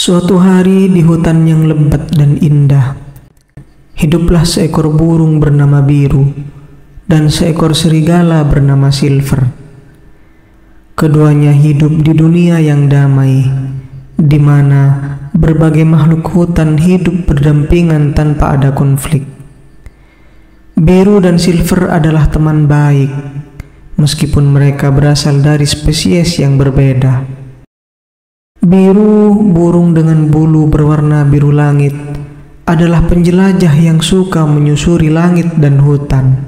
Suatu hari di hutan yang lebat dan indah, hiduplah seekor burung bernama Biru dan seekor serigala bernama Silver. Keduanya hidup di dunia yang damai, di mana berbagai makhluk hutan hidup berdampingan tanpa ada konflik. Biru dan Silver adalah teman baik, meskipun mereka berasal dari spesies yang berbeda. Biru, burung dengan bulu berwarna biru langit, adalah penjelajah yang suka menyusuri langit dan hutan.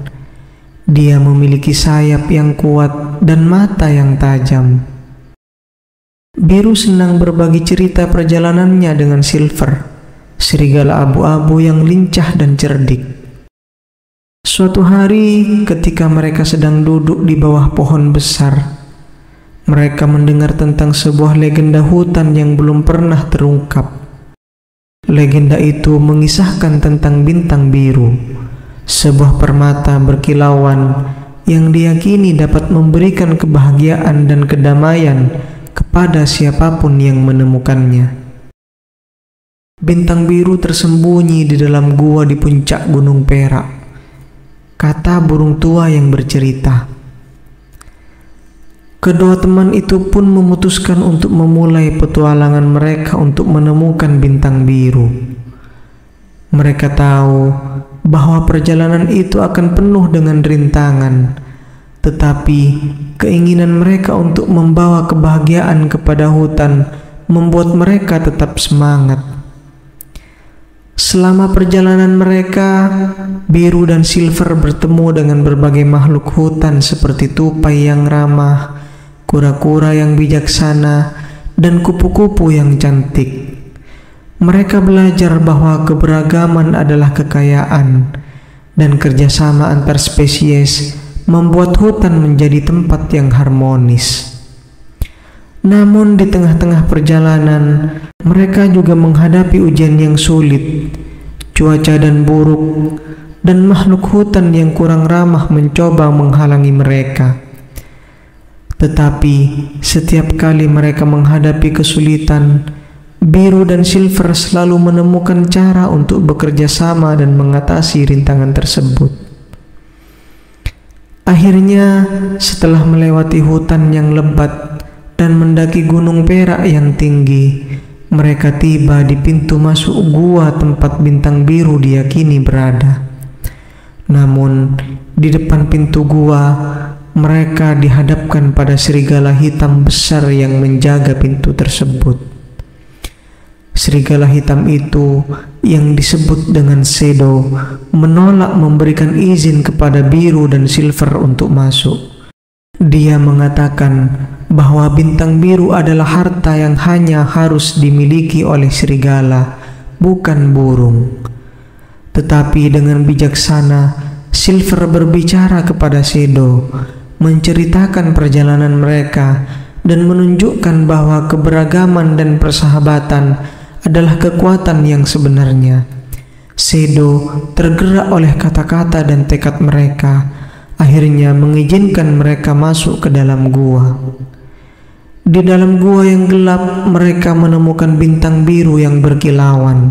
Dia memiliki sayap yang kuat dan mata yang tajam. Biru senang berbagi cerita perjalanannya dengan Silver, serigala abu-abu yang lincah dan cerdik. Suatu hari, ketika mereka sedang duduk di bawah pohon besar, mereka mendengar tentang sebuah legenda hutan yang belum pernah terungkap. Legenda itu mengisahkan tentang bintang biru, sebuah permata berkilauan yang diyakini dapat memberikan kebahagiaan dan kedamaian kepada siapapun yang menemukannya. Bintang biru tersembunyi di dalam gua di puncak Gunung Perak, kata burung tua yang bercerita. Kedua teman itu pun memutuskan untuk memulai petualangan mereka untuk menemukan bintang biru. Mereka tahu bahwa perjalanan itu akan penuh dengan rintangan, tetapi keinginan mereka untuk membawa kebahagiaan kepada hutan membuat mereka tetap semangat. Selama perjalanan mereka, Biru dan Silver bertemu dengan berbagai makhluk hutan seperti tupai yang ramah, kura-kura yang bijaksana, dan kupu-kupu yang cantik. Mereka belajar bahwa keberagaman adalah kekayaan, dan kerjasama antar spesies membuat hutan menjadi tempat yang harmonis. Namun di tengah-tengah perjalanan, mereka juga menghadapi ujian yang sulit. Cuaca dan buruk, dan makhluk hutan yang kurang ramah mencoba menghalangi mereka. Tetapi setiap kali mereka menghadapi kesulitan, Biru dan Silver selalu menemukan cara untuk bekerja sama dan mengatasi rintangan tersebut. Akhirnya, setelah melewati hutan yang lebat dan mendaki Gunung Perak yang tinggi, mereka tiba di pintu masuk gua tempat bintang biru diyakini berada. Namun, di depan pintu gua, mereka dihadapkan pada serigala hitam besar yang menjaga pintu tersebut. Serigala hitam itu, yang disebut dengan Shadow, menolak memberikan izin kepada Biru dan Silver untuk masuk. Dia mengatakan bahwa bintang biru adalah harta yang hanya harus dimiliki oleh serigala, bukan burung. Tetapi dengan bijaksana, Silver berbicara kepada Shadow, menceritakan perjalanan mereka, dan menunjukkan bahwa keberagaman dan persahabatan adalah kekuatan yang sebenarnya. Shadow tergerak oleh kata-kata dan tekad mereka, akhirnya mengizinkan mereka masuk ke dalam gua. Di dalam gua yang gelap, mereka menemukan bintang biru yang berkilauan.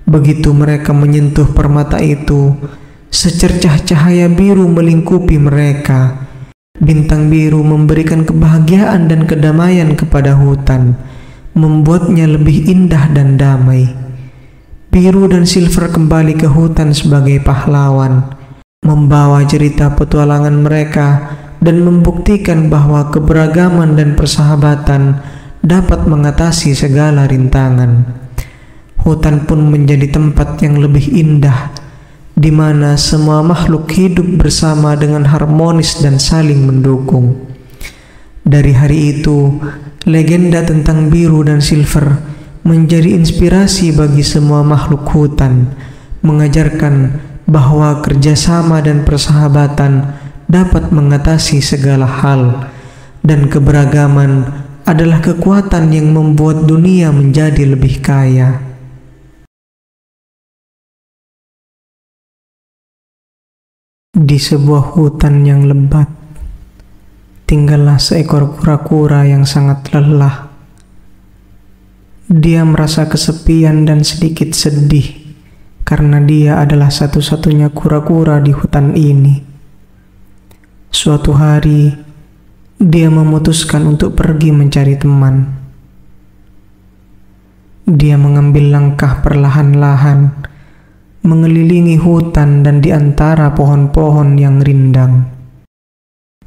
Begitu mereka menyentuh permata itu, secercah cahaya biru melingkupi mereka. Bintang biru memberikan kebahagiaan dan kedamaian kepada hutan, membuatnya lebih indah dan damai. Biru dan Silver kembali ke hutan sebagai pahlawan, membawa cerita petualangan mereka dan membuktikan bahwa keberagaman dan persahabatan dapat mengatasi segala rintangan. Hutan pun menjadi tempat yang lebih indah, di mana semua makhluk hidup bersama dengan harmonis dan saling mendukung. Dari hari itu, legenda tentang Biru dan Silver menjadi inspirasi bagi semua makhluk hutan, mengajarkan bahwa kerjasama dan persahabatan dapat mengatasi segala hal, dan keberagaman adalah kekuatan yang membuat dunia menjadi lebih kaya. Di sebuah hutan yang lebat, tinggallah seekor kura-kura yang sangat lelah. Dia merasa kesepian dan sedikit sedih karena dia adalah satu-satunya kura-kura di hutan ini. Suatu hari, dia memutuskan untuk pergi mencari teman. Dia mengambil langkah perlahan-lahan, mengelilingi hutan dan di antara pohon-pohon yang rindang.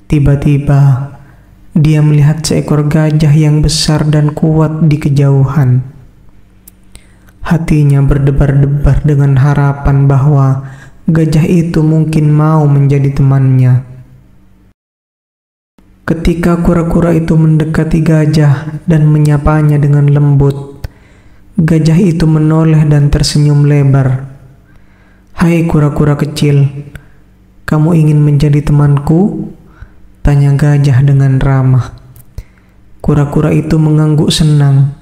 Tiba-tiba, dia melihat seekor gajah yang besar dan kuat di kejauhan. Hatinya berdebar-debar dengan harapan bahwa gajah itu mungkin mau menjadi temannya. Ketika kura-kura itu mendekati gajah dan menyapanya dengan lembut, gajah itu menoleh dan tersenyum lebar. "Hai kura-kura kecil, kamu ingin menjadi temanku?" tanya gajah dengan ramah. Kura-kura itu mengangguk senang.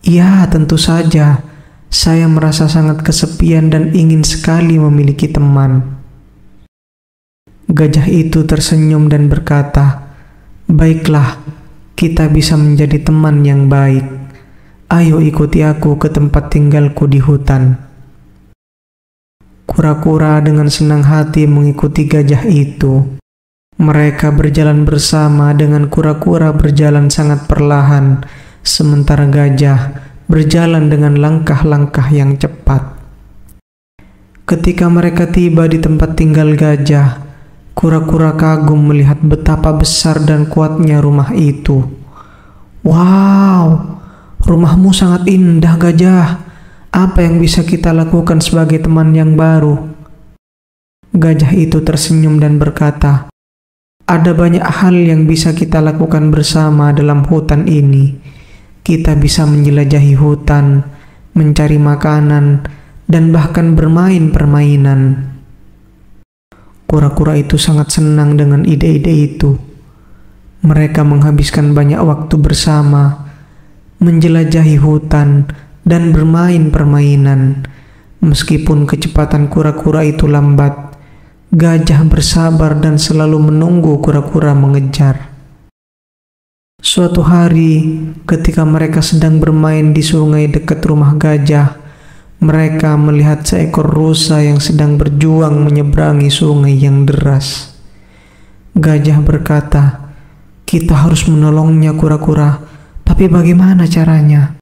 "Ya, tentu saja. Saya merasa sangat kesepian dan ingin sekali memiliki teman." Gajah itu tersenyum dan berkata, "Baiklah, kita bisa menjadi teman yang baik. Ayo ikuti aku ke tempat tinggalku di hutan." Kura-kura dengan senang hati mengikuti gajah itu. Mereka berjalan bersama dengan kura-kura berjalan sangat perlahan, sementara gajah berjalan dengan langkah-langkah yang cepat. Ketika mereka tiba di tempat tinggal gajah, kura-kura kagum melihat betapa besar dan kuatnya rumah itu. "Wow, rumahmu sangat indah, gajah. Apa yang bisa kita lakukan sebagai teman yang baru?" Gajah itu tersenyum dan berkata, "Ada banyak hal yang bisa kita lakukan bersama dalam hutan ini. Kita bisa menjelajahi hutan, mencari makanan, dan bahkan bermain permainan." Kura-kura itu sangat senang dengan ide-ide itu. Mereka menghabiskan banyak waktu bersama, menjelajahi hutan, dan bermain permainan. Meskipun kecepatan kura-kura itu lambat, gajah bersabar dan selalu menunggu kura-kura mengejar. Suatu hari, ketika mereka sedang bermain di sungai dekat rumah gajah, mereka melihat seekor rusa yang sedang berjuang menyeberangi sungai yang deras. Gajah berkata, "Kita harus menolongnya, kura-kura. Tapi bagaimana caranya?"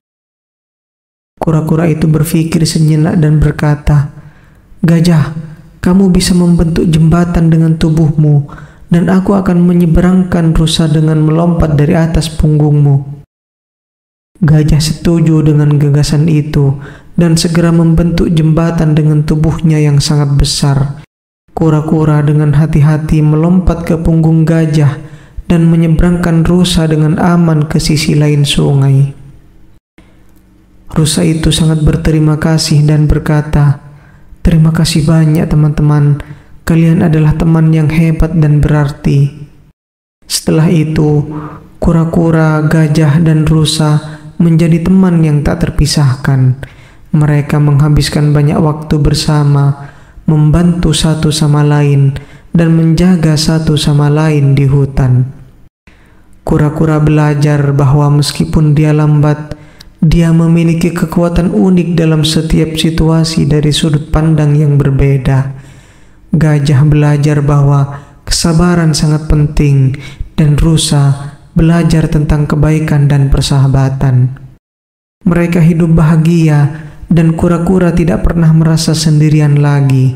Kura-kura itu berpikir sejenak dan berkata, "Gajah, kamu bisa membentuk jembatan dengan tubuhmu, dan aku akan menyeberangkan rusa dengan melompat dari atas punggungmu." Gajah setuju dengan gagasan itu dan segera membentuk jembatan dengan tubuhnya yang sangat besar. Kura-kura dengan hati-hati melompat ke punggung gajah dan menyeberangkan rusa dengan aman ke sisi lain sungai. Rusa itu sangat berterima kasih dan berkata, "Terima kasih banyak teman-teman. Kalian adalah teman yang hebat dan berarti." Setelah itu, kura-kura, gajah, dan rusa menjadi teman yang tak terpisahkan. Mereka menghabiskan banyak waktu bersama, membantu satu sama lain, dan menjaga satu sama lain di hutan. Kura-kura belajar bahwa meskipun dia lambat, dia memiliki kekuatan unik dalam setiap situasi dari sudut pandang yang berbeda. Gajah belajar bahwa kesabaran sangat penting, dan rusa belajar tentang kebaikan dan persahabatan. Mereka hidup bahagia, dan kura-kura tidak pernah merasa sendirian lagi.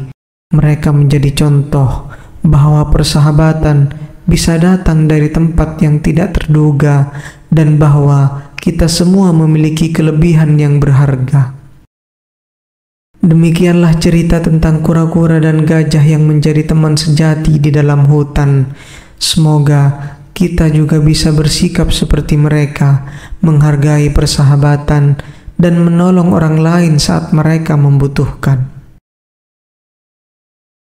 Mereka menjadi contoh bahwa persahabatan bisa datang dari tempat yang tidak terduga, dan bahwa kita semua memiliki kelebihan yang berharga. Demikianlah cerita tentang kura-kura dan gajah yang menjadi teman sejati di dalam hutan. Semoga kita juga bisa bersikap seperti mereka, menghargai persahabatan, dan menolong orang lain saat mereka membutuhkan.